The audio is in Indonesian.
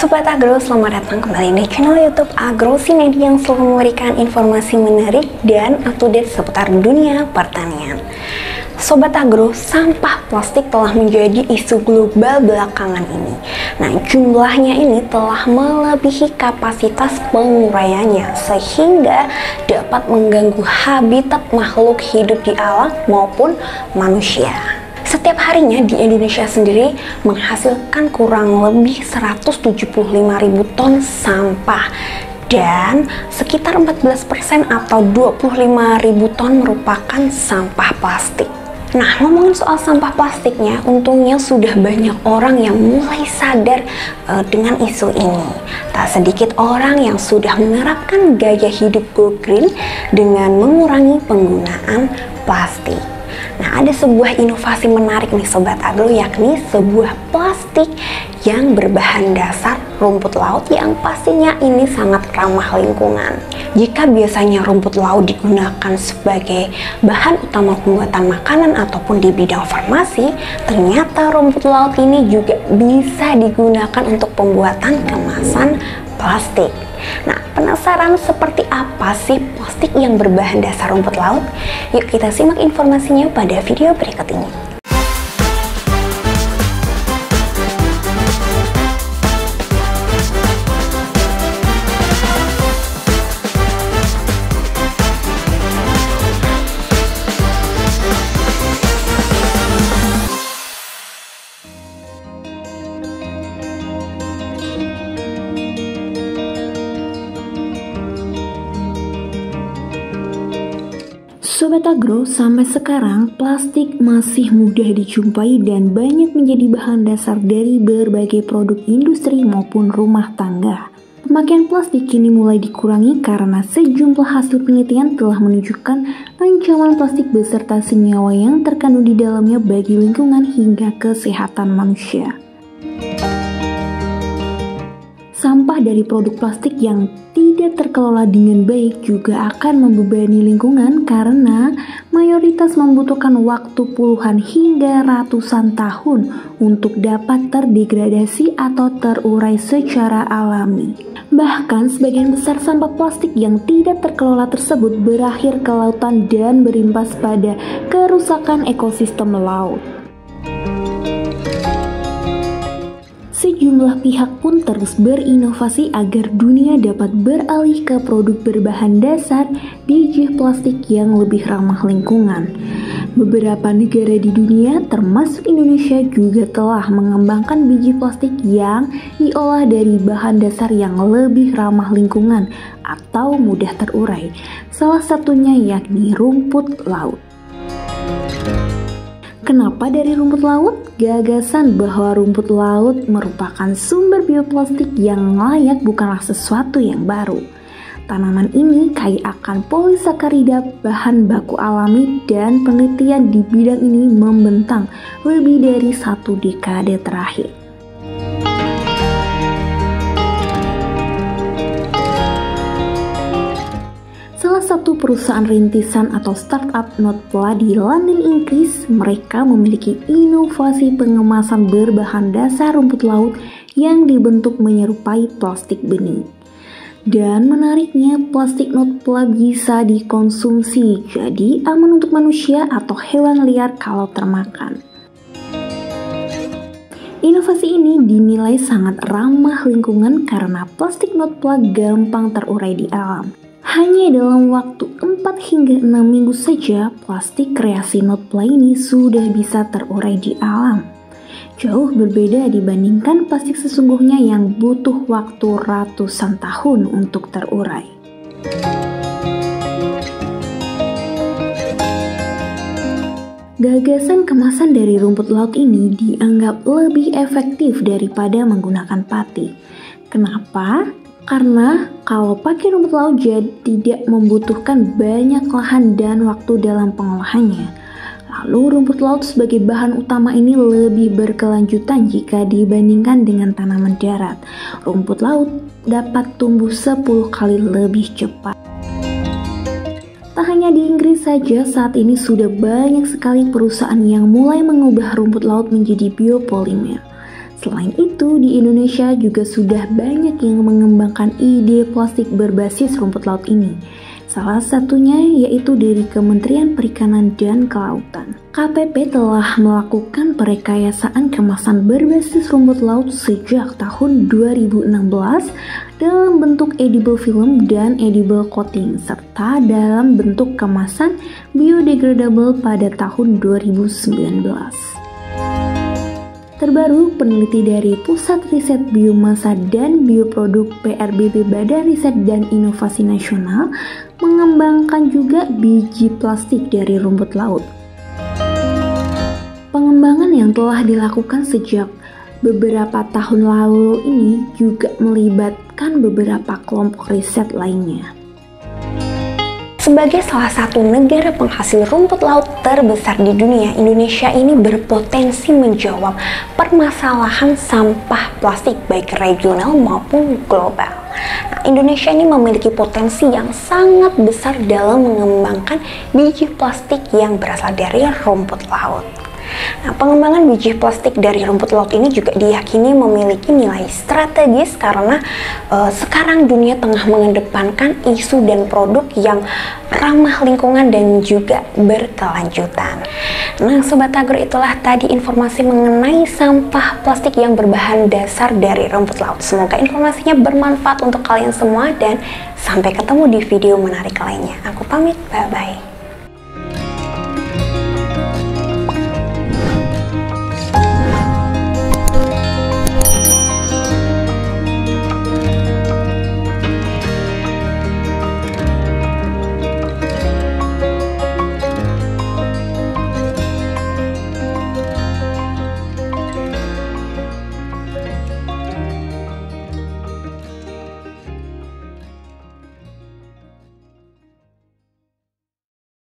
Sobat Agro, selamat datang kembali di channel YouTube Agro Sinedi yang selalu memberikan informasi menarik dan up-to-date seputar dunia pertanian. Sobat Agro, sampah plastik telah menjadi isu global belakangan ini. Nah, jumlahnya ini telah melebihi kapasitas penguraiannya sehingga dapat mengganggu habitat makhluk hidup di alam maupun manusia. Setiap harinya di Indonesia sendiri menghasilkan kurang lebih 175.000 ton sampah dan sekitar 14% atau 25.000 ton merupakan sampah plastik. Nah, ngomongin soal sampah plastiknya, untungnya sudah banyak orang yang mulai sadar dengan isu ini. Tak sedikit orang yang sudah menerapkan gaya hidup go green dengan mengurangi penggunaan plastik. Nah, ada sebuah inovasi menarik nih Sobat Agro, yakni sebuah plastik yang berbahan dasar rumput laut yang pastinya ini sangat ramah lingkungan. Jika biasanya rumput laut digunakan sebagai bahan utama pembuatan makanan ataupun di bidang farmasi, ternyata rumput laut ini juga bisa digunakan untuk pembuatan kemasan plastik. Nah, penasaran seperti apa sih plastik yang berbahan dasar rumput laut? Yuk kita simak informasinya pada video berikut ini. Sobat Agro, sampai sekarang plastik masih mudah dijumpai dan banyak menjadi bahan dasar dari berbagai produk industri maupun rumah tangga. Pemakaian plastik kini mulai dikurangi karena sejumlah hasil penelitian telah menunjukkan ancaman plastik beserta senyawa yang terkandung di dalamnya bagi lingkungan hingga kesehatan manusia. Sampah dari produk plastik yang tidak terkelola dengan baik juga akan membebani lingkungan karena mayoritas membutuhkan waktu puluhan hingga ratusan tahun untuk dapat terdegradasi atau terurai secara alami. Bahkan sebagian besar sampah plastik yang tidak terkelola tersebut berakhir ke lautan dan berimbas pada kerusakan ekosistem laut. Sejumlah pihak pun terus berinovasi agar dunia dapat beralih ke produk berbahan dasar biji plastik yang lebih ramah lingkungan. Beberapa negara di dunia, termasuk Indonesia, juga telah mengembangkan biji plastik yang diolah dari bahan dasar yang lebih ramah lingkungan atau mudah terurai. Salah satunya yakni rumput laut. Kenapa dari rumput laut? Gagasan bahwa rumput laut merupakan sumber bioplastik yang layak bukanlah sesuatu yang baru. Tanaman ini kaya akan polisakarida, bahan baku alami, dan penelitian di bidang ini membentang lebih dari 1 dekade terakhir. Salah satu perusahaan rintisan atau startup Notpla di London, Inggris, mereka memiliki inovasi pengemasan berbahan dasar rumput laut yang dibentuk menyerupai plastik bening. Dan menariknya, plastik Notpla bisa dikonsumsi, jadi aman untuk manusia atau hewan liar kalau termakan. Inovasi ini dinilai sangat ramah lingkungan karena plastik Notpla gampang terurai di alam. Hanya dalam waktu 4 hingga 6 minggu saja, plastik kreasi Notpla ini sudah bisa terurai di alam. Jauh berbeda dibandingkan plastik sesungguhnya yang butuh waktu ratusan tahun untuk terurai. Gagasan kemasan dari rumput laut ini dianggap lebih efektif daripada menggunakan pati. Kenapa? Karena kalau pakai rumput laut tidak membutuhkan banyak lahan dan waktu dalam pengolahannya. Lalu rumput laut sebagai bahan utama ini lebih berkelanjutan jika dibandingkan dengan tanaman darat. Rumput laut dapat tumbuh 10 kali lebih cepat. Tak hanya di Inggris saja, saat ini sudah banyak sekali perusahaan yang mulai mengubah rumput laut menjadi biopolimer. Selain itu, di Indonesia juga sudah banyak yang mengembangkan ide plastik berbasis rumput laut ini. Salah satunya yaitu dari Kementerian Perikanan dan Kelautan. KPP telah melakukan perekayasaan kemasan berbasis rumput laut sejak tahun 2016 dalam bentuk edible film dan edible coating, serta dalam bentuk kemasan biodegradable pada tahun 2019. Terbaru, peneliti dari Pusat Riset Biomasa dan Bioproduk PRBB Badan Riset dan Inovasi Nasional mengembangkan juga biji plastik dari rumput laut. Pengembangan yang telah dilakukan sejak beberapa tahun lalu ini juga melibatkan beberapa kelompok riset lainnya. Sebagai salah satu negara penghasil rumput laut terbesar di dunia, Indonesia ini berpotensi menjawab permasalahan sampah plastik baik regional maupun global. Nah, Indonesia ini memiliki potensi yang sangat besar dalam mengembangkan biji plastik yang berasal dari rumput laut. Nah, pengembangan biji plastik dari rumput laut ini juga diyakini memiliki nilai strategis karena sekarang dunia tengah mengedepankan isu dan produk yang ramah lingkungan dan juga berkelanjutan. Nah, Sobat Agro, itulah tadi informasi mengenai sampah plastik yang berbahan dasar dari rumput laut. Semoga informasinya bermanfaat untuk kalian semua dan sampai ketemu di video menarik lainnya. Aku pamit, bye-bye.